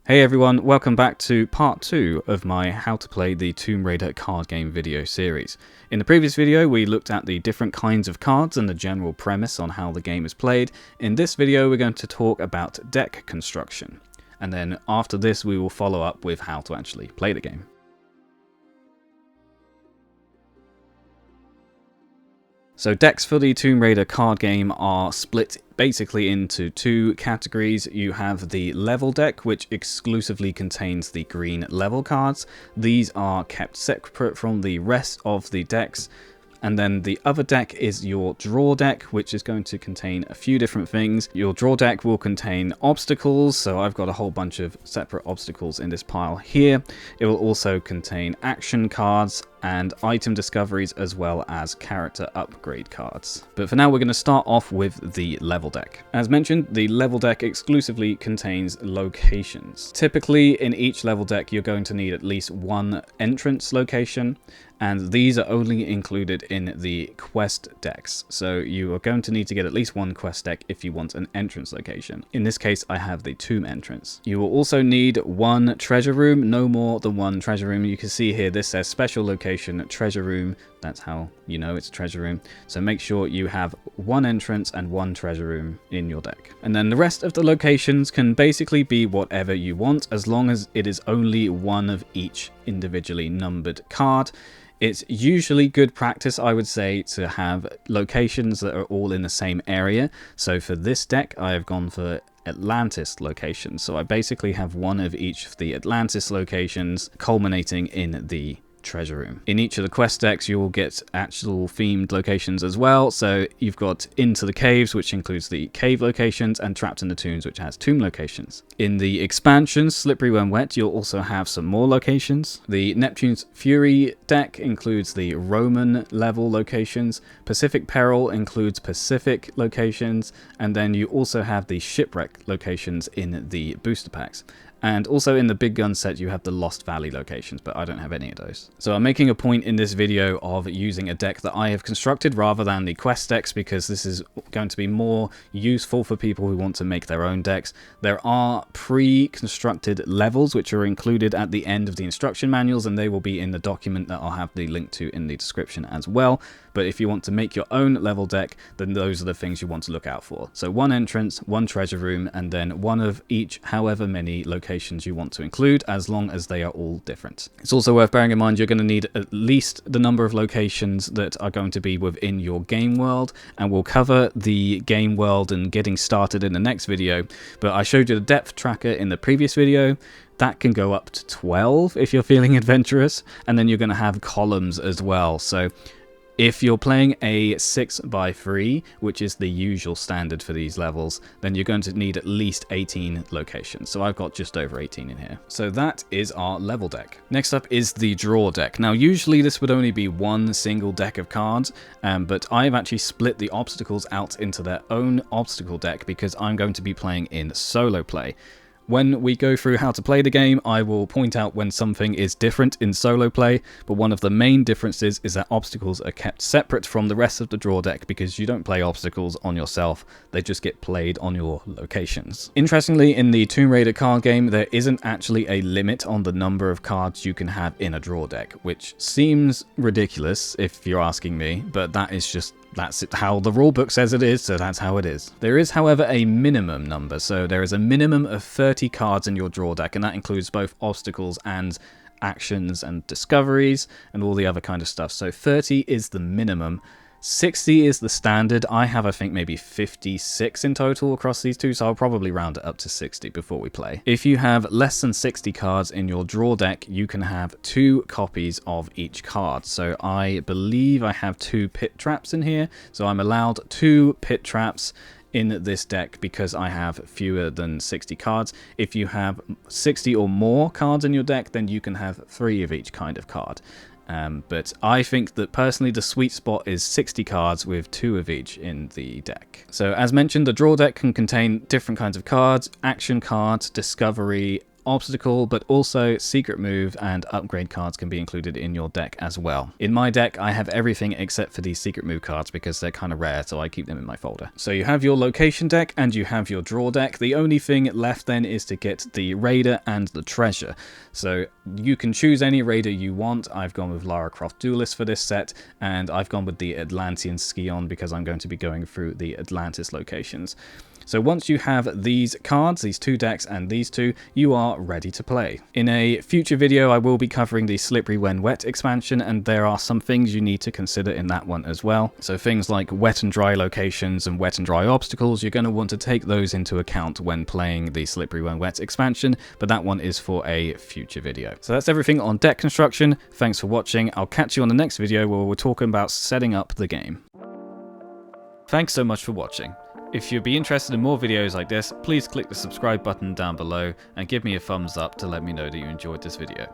Hey everyone, welcome back to part 2 of my How to Play the Tomb Raider card game video series. In the previous video we looked at the different kinds of cards and the general premise on how the game is played. In this video we're going to talk about deck construction, and then after this we will follow up with how to actually play the game. So decks for the Tomb Raider card game are split basically into two categories. You have the level deck, which exclusively contains the green level cards. These are kept separate from the rest of the decks. And then the other deck is your draw deck, which is going to contain a few different things. Your draw deck will contain obstacles, so I've got a whole bunch of separate obstacles in this pile here. It will also contain action cards and item discoveries, as well as character upgrade cards. But for now we're going to start off with the level deck. As mentioned, the level deck exclusively contains locations. Typically in each level deck you're going to need at least one entrance location, and these are only included in the quest decks. So you are going to need to get at least one quest deck if you want an entrance location. In this case I have the tomb entrance. You will also need one treasure room, no more than one treasure room. You can see here this says special location treasure room. That's how you know it's a treasure room. So make sure you have one entrance and one treasure room in your deck. And then the rest of the locations can basically be whatever you want, as long as it is only one of each individually numbered card. It's usually good practice, I would say, to have locations that are all in the same area. So for this deck, I have gone for Atlantis locations. So I basically have one of each of the Atlantis locations culminating in the treasure room. In each of the quest decks you will get actual themed locations as well. So you've got Into the Caves, which includes the cave locations, and Trapped in the Tombs, which has tomb locations. In the expansions Slippery When Wet, you'll also have some more locations. The Neptune's Fury deck includes the Roman level locations. Pacific Peril includes Pacific locations, and then you also have the Shipwreck locations in the booster packs. And also in the big gun set you have the Lost Valley locations, but I don't have any of those. So I'm making a point in this video of using a deck that I have constructed rather than the quest decks, because this is going to be more useful for people who want to make their own decks. There are pre-constructed levels which are included at the end of the instruction manuals, and they will be in the document that I'll have the link to in the description as well. But if you want to make your own level deck, then those are the things you want to look out for. So one entrance, one treasure room, and then one of each however many locations you want to include, as long as they are all different. It's also worth bearing in mind you're going to need at least the number of locations that are going to be within your game world, and we'll cover the game world and getting started in the next video. But I showed you the depth tracker in the previous video. That can go up to 12 if you're feeling adventurous, and then you're going to have columns as well. So if you're playing a 6x3, which is the usual standard for these levels, then you're going to need at least 18 locations. So I've got just over 18 in here. So that is our level deck. Next up is the draw deck. Now usually this would only be one single deck of cards, but I've actually split the obstacles out into their own obstacle deck because I'm going to be playing in solo play. When we go through how to play the game, I will point out when something is different in solo play, but one of the main differences is that obstacles are kept separate from the rest of the draw deck because you don't play obstacles on yourself, they just get played on your locations. Interestingly, in the Tomb Raider card game, there isn't actually a limit on the number of cards you can have in a draw deck, which seems ridiculous if you're asking me, but that's how the rulebook says it is, so that's how it is. There is, however, a minimum number, so there is a minimum of 30 cards in your draw deck, and that includes both obstacles and actions and discoveries and all the other kind of stuff. So 30 is the minimum. 60 is the standard. I have, I think, maybe 56 in total across these two, so I'll probably round it up to 60 before we play. If you have less than 60 cards in your draw deck, you can have 2 copies of each card. So I believe I have 2 pit traps in here, so I'm allowed 2 pit traps in this deck because I have fewer than 60 cards. If you have 60 or more cards in your deck, then you can have 3 of each kind of card. But I think that personally the sweet spot is 60 cards with 2 of each in the deck. So as mentioned, the draw deck can contain different kinds of cards: action cards, discovery, obstacle, but also secret move and upgrade cards can be included in your deck as well. In my deck, I have everything except for these secret move cards because they're kind of rare, so I keep them in my folder. So you have your location deck and you have your draw deck. The only thing left then is to get the raider and the treasure. So you can choose any raider you want. I've gone with Lara Croft Duelist for this set, and I've gone with the Atlantean Scion because I'm going to be going through the Atlantis locations. So once you have these cards, these two decks and these two, you are ready to play. In a future video, I will be covering the Slippery When Wet expansion, and there are some things you need to consider in that one as well. So things like wet and dry locations and wet and dry obstacles, you're going to want to take those into account when playing the Slippery When Wet expansion, but that one is for a future video. So that's everything on deck construction. Thanks for watching. I'll catch you on the next video where we're talking about setting up the game. Thanks so much for watching. If you'd be interested in more videos like this, please click the subscribe button down below and give me a thumbs up to let me know that you enjoyed this video.